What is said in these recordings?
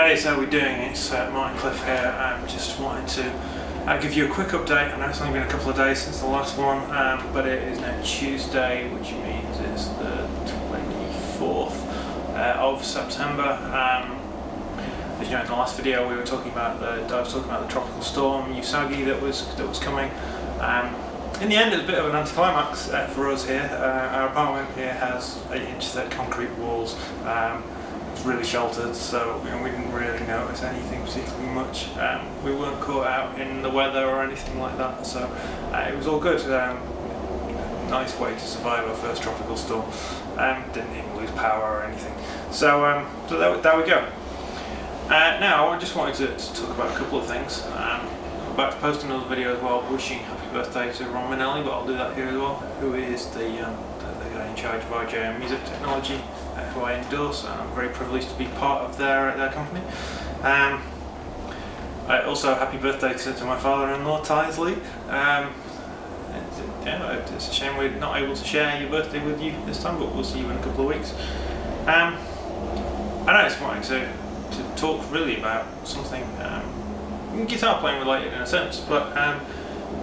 Hey, so how are we doing? It's Martin Cliffe here. Just wanted to give you a quick update. I know it's only been a couple of days since the last one, but it is now Tuesday, which means it's the 24th of September. As you know, in the last video I was talking about the tropical storm Usagi that was coming. In the end, it's a bit of an anticlimax for us here. Our apartment here has 8-inch thick concrete walls. It's really sheltered, so we didn't really notice anything particularly much. We weren't caught out in the weather or anything like that, so it was all good. Nice way to survive our first tropical storm. Didn't even lose power or anything. So there we go. Now I just wanted to talk about a couple of things. I'm about to post another video as well, wishing happy birthday to Ron Minnelli, but I'll do that here as well, who is the guy in charge of RJ Music Technology, who I endorse, and I'm very privileged to be part of their company. Also, happy birthday to my father-in-law, Tysley. It's a shame we're not able to share your birthday with you this time, but we'll see you in a couple of weeks. I just wanted to talk really about something guitar playing related in a sense, but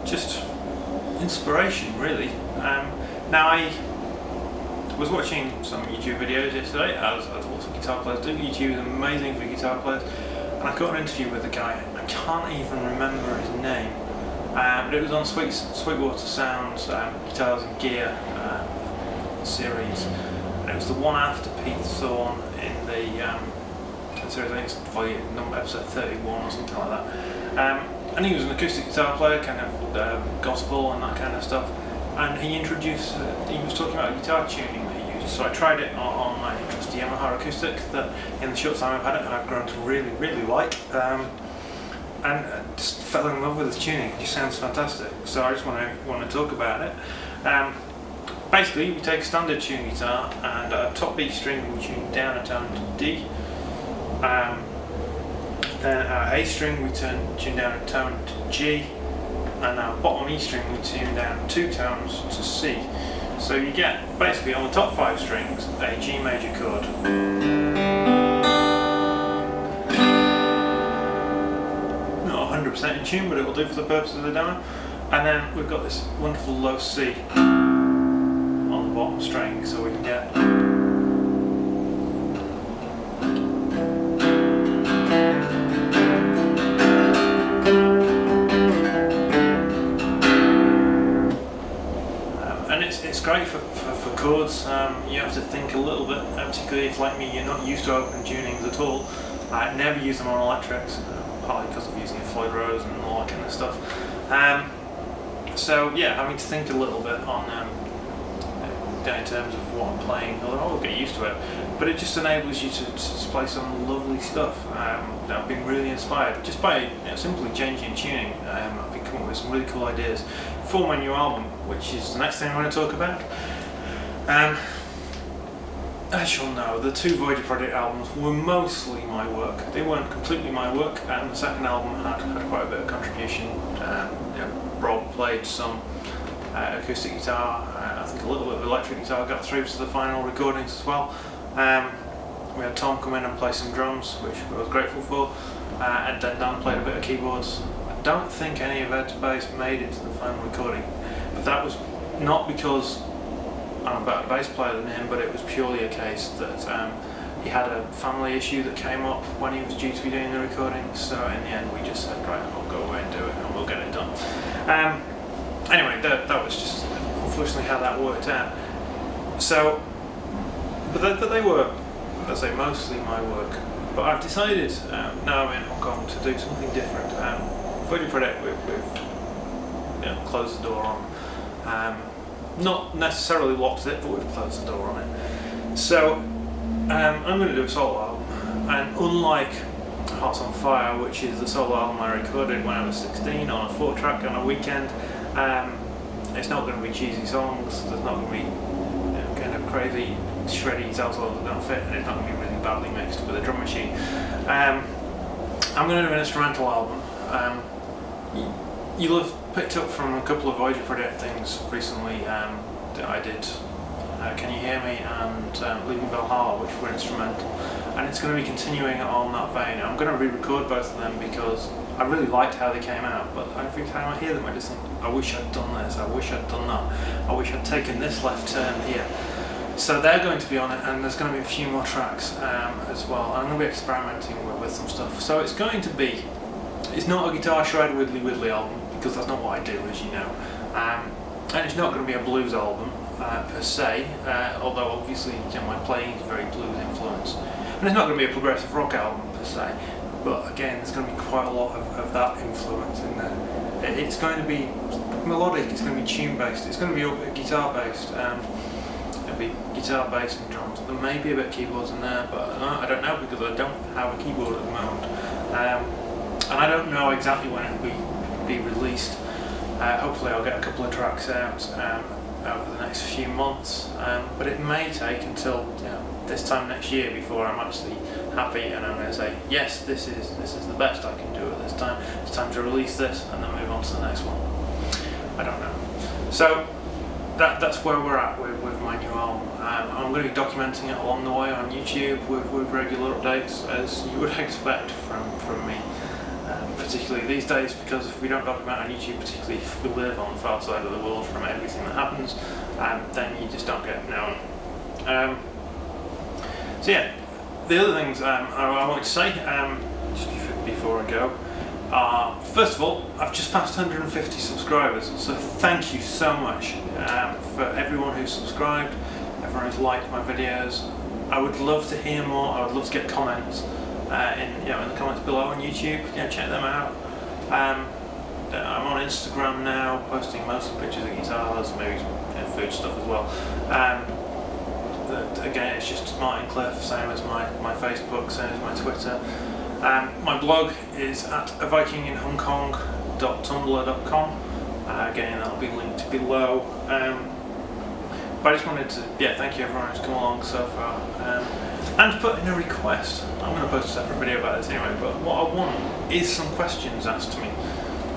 just inspiration really. Now I was watching some YouTube videos yesterday, as lots of guitar players do. YouTube is amazing for guitar players, and I got an interview with a guy. I can't even remember his name, but it was on Sweetwater Sound's Guitars and Gear series, and it was the one after Pete Thorne in the series. I think it's episode 31 or something like that. And he was an acoustic guitar player, kind of gospel and that kind of stuff. And he was talking about guitar tuning that he uses. So I tried it on my trusty Yamaha acoustic that in the short time I've had it, I've grown to really, really like. And just fell in love with his tuning. It just sounds fantastic. So I just want to talk about it. Basically, we take a standard tune guitar, and our top B string we tune down a tone to D. Then our A string we tune down a tone to G. And our bottom E string we tune down 2 tones to C. So you get, basically on the top 5 strings, a G major chord. Not 100% in tune, but it will do for the purpose of the demo. And then we've got this wonderful low C on the bottom string, so we can get it's great for chords. You have to think a little bit, particularly if, like me, you're not used to open tunings at all. I never use them on electrics, partly because of using a Floyd Rose and all that kind of stuff. So yeah, having to think a little bit on in terms of what I'm playing, although I'll get used to it. But it just enables you to play some lovely stuff. I've been really inspired just by simply changing tuning. I've been coming up with some really cool ideas for my new album, which is the next thing I want to talk about. As you'll know, the 2 Voyager Project albums were mostly my work. They weren't completely my work, and the second album had quite a bit of contribution. Rob played some acoustic guitar, I think a little bit of electric guitar got through to the final recordings as well. We had Tom come in and play some drums, which I was grateful for, and then Dan played a bit of keyboards. I don't think any of Ed's bass made it to the final recording, but that was not because I'm a better bass player than him, but it was purely a case that he had a family issue that came up when he was due to be doing the recording, so in the end we just said, right, I'll go away and do it and we'll get it done. Anyway, that was just unfortunately how that worked out. So, but they were, as I say, mostly my work. But I've decided, now I'm in Hong Kong, to do something different. Voyager Project, we've closed the door on. Not necessarily locked it, but we've closed the door on it. So, I'm going to do a solo album. And unlike Hearts on Fire, which is the solo album I recorded when I was 16 on a 4-track on a weekend, it's not going to be cheesy songs. There's not going to be kind of crazy shreddy guitar solos that don't fit, and it's not going to be really badly mixed with a drum machine. I'm going to do an instrumental album. You'll have picked up from a couple of Voyager Project things recently that I did Can You Hear Me and Leaving Valhalla, which were instrumental. and it's going to be continuing on that vein. I'm going to re-record both of them because I really liked how they came out, but every time I hear them I just think, I wish I'd done this, I wish I'd done that, I wish I'd taken this left turn here. So they're going to be on it, and there's going to be a few more tracks as well. I'm going to be experimenting with some stuff. So it's going to be, it's not a guitar shred widdly widdly album, because that's not what I do, as you know. And it's not going to be a blues album per se, although obviously my playing is very blues influenced. And it's not going to be a progressive rock album per se, but again there's going to be quite a lot of that influence in there. It's going to be melodic, it's going to be tune based, it's going to be guitar based. It'll be guitar, bass and drums. There may be a bit of keyboards in there, but I don't know because I don't have a keyboard at the moment. And I don't know exactly when it will be released. Hopefully I'll get a couple of tracks out over the next few months, but it may take until this time next year before I'm actually happy and I'm going to say, yes, this is the best I can do at this time. It's time to release this and then move on to the next one. I don't know. So that's where we're at with my new album. I'm going to be documenting it along the way on YouTube with regular updates, as you would expect from me. Particularly these days, because if we don't document on YouTube, particularly if we live on the far side of the world from everything that happens, then you just don't get known. So yeah, the other things I wanted to say, just before I go, first of all, I've just passed 150 subscribers, so thank you so much for everyone who's subscribed, everyone who's liked my videos. I would love to hear more, I would love to get comments. In the comments below on YouTube, check them out. I'm on Instagram now, posting mostly pictures of guitars, maybe food stuff as well. Again, it's just Martin Cliffe, same as my Facebook, same as my Twitter. My blog is at avikinginhongkong.tumblr.com. Again, that'll be linked below. But I just wanted to, thank you everyone who's come along so far. And put in a request. I'm going to post a separate video about this anyway, but what I want is some questions asked to me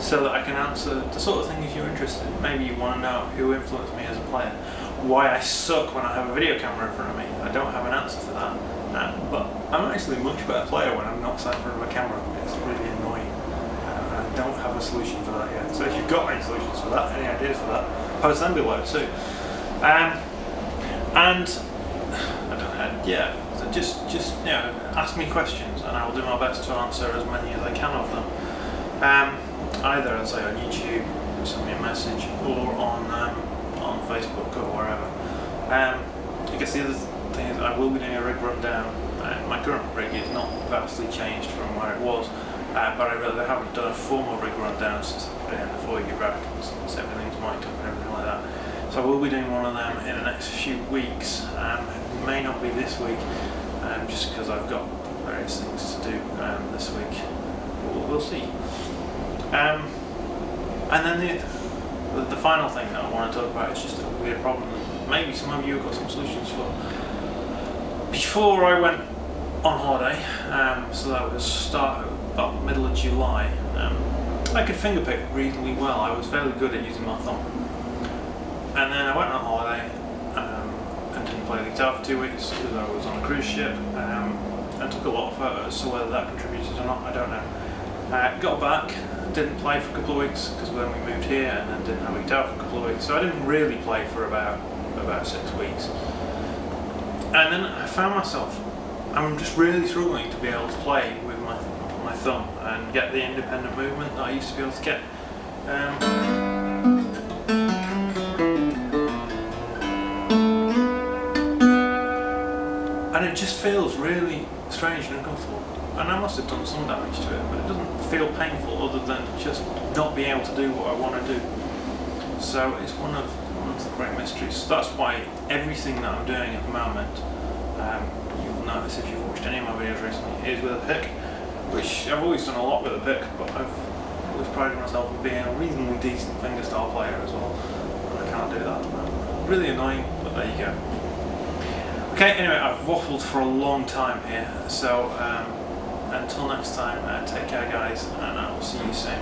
so that I can answer the sort of things you're interested in. Maybe you want to know who influenced me as a player, why I suck when I have a video camera in front of me. I don't have an answer for that, but I'm actually a much better player when I'm not sat in front of a camera. It's really annoying, and I don't have a solution for that yet. So if you've got any solutions for that, any ideas for that, post them below too. And I don't know, so just ask me questions and I will do my best to answer as many as I can of them. Either, as I say, on YouTube, send me a message, or on Facebook or wherever. I guess the other thing is I will be doing a rig rundown. My current rig is not vastly changed from where it was, but I really haven't done a formal rig rundown since I put it in the 4-year rack, since everything's mic'd up and everything like that. So I will be doing one of them in the next few weeks. It may not be this week, just because I've got various things to do this week. We'll see. And then the final thing that I want to talk about is just a weird problem that maybe some of you have got some solutions for. Before I went on holiday, so that was about middle of July, I could fingerpick reasonably well. I was fairly good at using my thumb. And then I went on holiday and didn't play the guitar for 2 weeks because I was on a cruise ship and took a lot of photos, so whether that contributed or not, I don't know. Got back, didn't play for a couple of weeks because then we moved here and then didn't have a guitar for a couple of weeks, so I didn't really play for about 6 weeks. And then I found myself, I'm just really struggling to be able to play with my thumb and get the independent movement that I used to be able to get. And it just feels really strange and uncomfortable. And I must have done some damage to it, but it doesn't feel painful other than just not being able to do what I want to do. So it's one of the great mysteries. So that's why everything that I'm doing at the moment, you'll notice if you've watched any of my videos recently, is with a pick, which I've always done a lot with a pick, but I've always prided myself on being a reasonably decent fingerstyle player as well. And I can't do that at the moment. Really annoying, but there you go. Okay, anyway, I've waffled for a long time here, so until next time, take care guys, and I will see you soon.